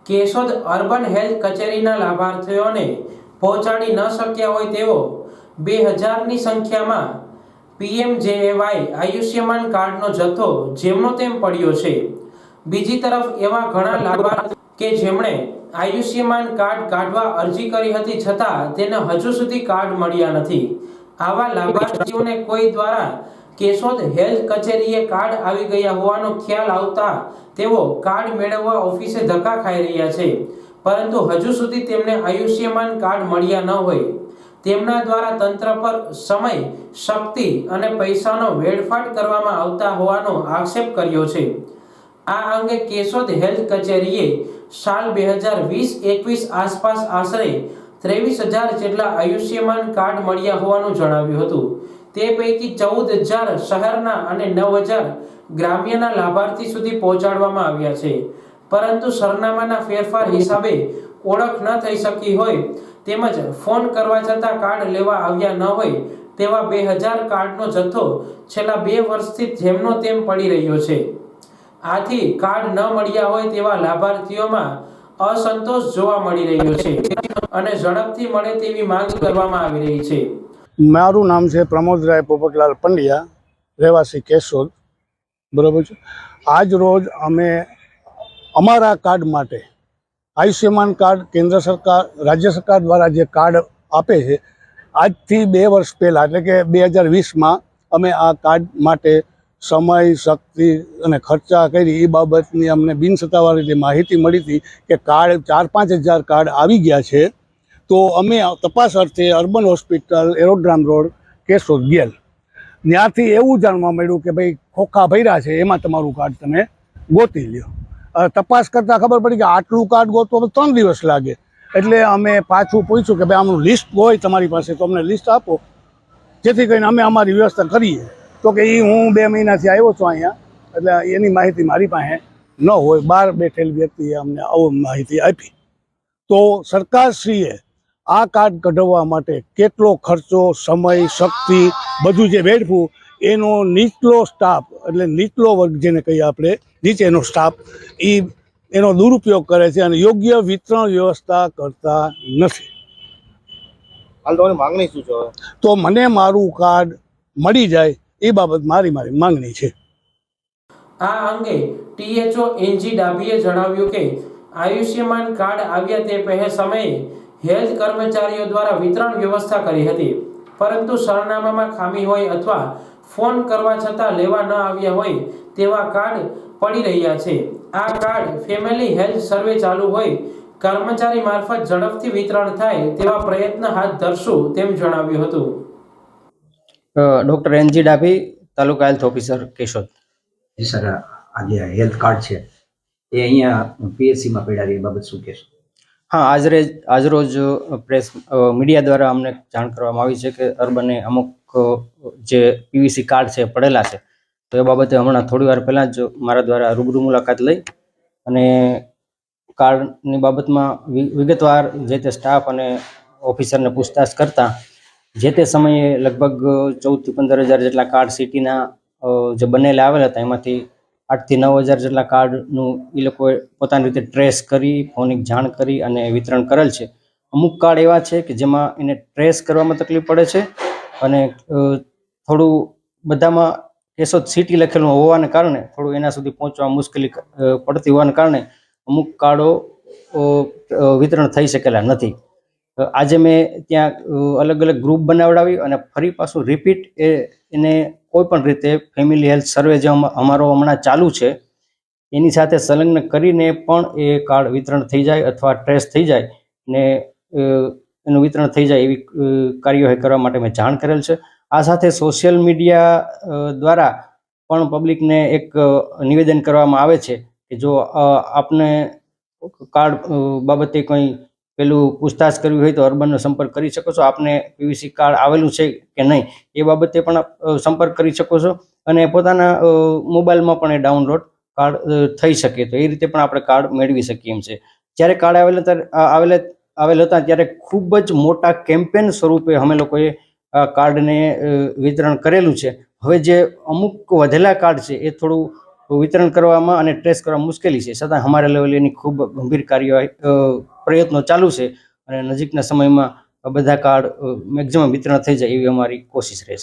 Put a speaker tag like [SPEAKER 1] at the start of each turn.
[SPEAKER 1] Keshod urban health કચેરીના લાભાર્થીઓને પહોંચાડી ન શક્યા હોય તેવો 2000ની સંખ્યામાં પીએમજેએવાય આયુષ્યમાન કાર્ડનો જથ્થો જેમનો તેમ પડ્યો છે। બીજી તરફ એવા ઘણા લાભાર્થી કે જેમણે આયુષ્યમાન કાર્ડ કાઢવા અરજી કરી હતી છતાં તેને હજુ સુધી કાર્ડ મળ્યા નથી। આવા લાભાર્થીઓને કોઈ દ્વારા કેશોદ હેલ્થ કચેરીએ કાર્ડ આવી ગયા હોવાનો ખ્યાલ આવતા તેઓ કાર્ડ મેળવવા ઓફિસે ધક્કા ખાઈ રહ્યા છે, પરંતુ હજુ સુધી તેમને આયુષ્યમાન કાર્ડ મળ્યા ન હોય તેમના દ્વારા તંત્ર પર સમય, શક્તિ અને પૈસાનો વેડફાટ કરવામાં આવતા હોવાનો આક્ષેપ કર્યો છે। આ અંગે કેશોદ હેલ્થ કચેરીએ સાલ 2020-21 આસપાસ આશરે 23,000 જેટલા આયુષ્યમાન કાર્ડ મળ્યા હોવાનું જણાવ્યું હતું। તે પૈકી 14,000 શહેરના અને 9,000 ગ્રામ્યના લાભાર્થી સુધી પહોંચાડવામાં આવ્યા છે, પરંતુ સરનામાના ફેરફાર હિસાબે ઓળખ ન થઈ શકી હોય તેમજ ફોન કરવા છતાં કાર્ડ લેવા આવ્યા ન હોય તેવા 2,000 કાર્ડનો જથ્થો છેલ્લા 2 વર્ષથી જેમનો તેમ પડી રહ્યો છે। આથી કાર્ડ ન મળ્યા હોય તેવા લાભાર્થીઓમાં અસંતોષ જોવા મળી રહ્યો છે અને ઝડપથી મળે તેવી માંગ કરવામાં આવી રહી છે।
[SPEAKER 2] મારું નામ છે પ્રમોદરાય પોપટલાલ પંડ્યા, રહેવાસી કેશોદ, બરાબર છે। આજ રોજ અમે અમારા કાર્ડ માટે આયુષ્યમાન કાર્ડ કેન્દ્ર સરકાર, રાજ્ય સરકાર દ્વારા જે કાર્ડ આપે છે, આજથી 2 વર્ષ પહેલાં એટલે કે 2020માં અમે આ કાર્ડ માટે સમય, શક્તિ અને ખર્ચા કરી એ બાબતની અમને બિનસત્તાવાર રીતે માહિતી મળી હતી કે કાર્ડ 4-5 હજાર કાર્ડ આવી ગયા છે। તો અમે તપાસ અર્થે urban hospital, aerodrome road, Keshod ગયેલ। ત્યાંથી એવું જાણવા મળ્યું કે ભાઈ ખોખા ભર્યા છે, એમાં તમારું કાર્ડ તમે ગોતી લ્યો। તપાસ કરતાં ખબર પડી કે આટલું કાર્ડ ગોતવા 3 દિવસ લાગે। એટલે અમે પાછું પૂછ્યું કે ભાઈ આમનું લિસ્ટ હોય તમારી પાસે તો અમને લિસ્ટ આપો, જેથી કરીને અમે અમારી વ્યવસ્થા કરીએ। તો કે એ હું 2 મહિનાથી આવ્યો છું અહીંયા, એટલે એની માહિતી મારી પાસે ન હોય, બહાર બેઠેલ વ્યક્તિએ અમને આવું માહિતી આપી। તો સરકારશ્રીએ આ કાર્ડ કઢાવવા માટે કેટલો ખર્ચો, સમય, શક્તિ બધું જે વેડફું એનો નીચલો સ્ટાફ એટલે નીચલો વર્ગ જેને કહીએ આપણે, નીચેનો સ્ટાફ એનો દુરુપયોગ કરે છે અને યોગ્ય વિતરણ વ્યવસ્થા કરતા નથી।
[SPEAKER 3] હાલ તમારી માંગણી શું છે?
[SPEAKER 2] તો મને મારું કાર્ડ મળી જાય એ બાબત મારી માંગણી છે।
[SPEAKER 1] આ અંગે ટીએચઓ એનજી ડાભીએ જણાવ્યું કે આયુષ્યમાન કાર્ડ આવ્યા તે સમયે હેલ્થ કર્મચારીઓ દ્વારા વિતરણ વ્યવસ્થા કરી હતી, પરંતુ સરનામામાં ખામી હોય અથવા ફોન કરવા છતાં લેવા ન આવ્યા હોય તેવા કાર્ડ પડી રહ્યા છે। આ કાર્ડ ફેમિલી હેલ્થ સર્વે ચાલુ હોય કર્મચારી મારફત ઝડપથી વિતરણ થાય તેવા પ્રયત્ન હાથ ધરશું તેમ જણાવ્યું હતું।
[SPEAKER 4] ડૉક્ટર એનજી ડાભી, તાલુકા હેલ્થ ઓફિસર, કેશોદ।
[SPEAKER 5] જી સર, આ જે હેલ્થ કાર્ડ છે એ અહીંયા પીએચસીમાં પડ્યા છે, એ બાબત શું કહેશો?
[SPEAKER 4] હા, આજરોજ પ્રેસ મીડિયા દ્વારા અમને જાણ કરવામાં આવી છે કે અર્બને અમુક જે પીવીસી કાર્ડ છે પડેલા છે, તો એ બાબતે હમણાં થોડી વાર પહેલાં જ મારા દ્વારા રૂબરૂ મુલાકાત લઈ અને કાર્ડની બાબતમાં વિગતવાર જે તે સ્ટાફ અને ઓફિસરને પૂછતાછ કરતા જે તે સમયે લગભગ 14 થી 15,000 જેટલા કાર્ડ સિટીના જે બનેલા આવેલા હતા, એમાંથી 8 થી 9,000 જેટલા કાર્ડનું એ લોકોએ પોતાની રીતે ટ્રેસ કરી, ફોનિક જાણ કરી અને વિતરણ કરેલ છે। અમુક કાર્ડ એવા છે કે જેમાં એને ટ્રેસ કરવામાં તકલીફ પડે છે અને થોડું બધામાં કેશોદ સિટી લખેલું હોવાને કારણે થોડું એના સુધી પહોંચવા મુશ્કેલી પડતી હોવાને કારણે અમુક કાર્ડો વિતરણ થઈ શકેલા નથી। આજે મેં ત્યાં અલગ અલગ ગ્રુપ બનાવડાવી અને ફરી પાછું રિપીટ એને કોઈ પણ રીતે ફેમિલી હેલ્થ સર્વે જે અમારો હમણાં ચાલુ છે એની સાથે સંલગ્ન કરીને પણ એ કાર્ડ વિતરણ થઈ જાય અથવા ટ્રેસ થઈ જાય ને એનું વિતરણ થઈ જાય એવી કાર્યવાહી કરવા માટે મેં જાણ કરેલ છે। આ સાથે સોશિયલ મીડિયા દ્વારા પણ પબ્લિકને એક નિવેદન કરવામાં આવે છે કે જો આપને કાર્ડ બાબતે કંઈ પેલું પૂછતાછ કરવી હોય તો અર્બનનો સંપર્ક કરી શકો છો। આપને પીવીસી કાર્ડ આવેલું છે કે નહીં એ બાબતે પણ સંપર્ક કરી શકો છો અને પોતાના મોબાઈલમાં પણ એ ડાઉનલોડ કાર્ડ થઈ શકે, તો એ રીતે પણ આપણે કાર્ડ મેળવી શકીએ એમ છે। જ્યારે કાર્ડ આવેલ હતા ત્યારે ખૂબ જ મોટા કેમ્પેન સ્વરૂપે અમે લોકોએ કાર્ડને વિતરણ કરેલું છે। હવે જે અમુક વધેલા કાર્ડ છે એ થોડું વિતરણ કરવામાં અને ટ્રેસ કરવામાં મુશ્કેલી છે, છતાં અમારા લેવલે એની ખૂબ ગંભીર પ્રયત્નો ચાલુ છે અને નજીકના સમયમાં બધા કાર્ડ મેક્ઝિમમ વિતરણ થઈ જાય એવી અમારી કોશિશ રહેશે.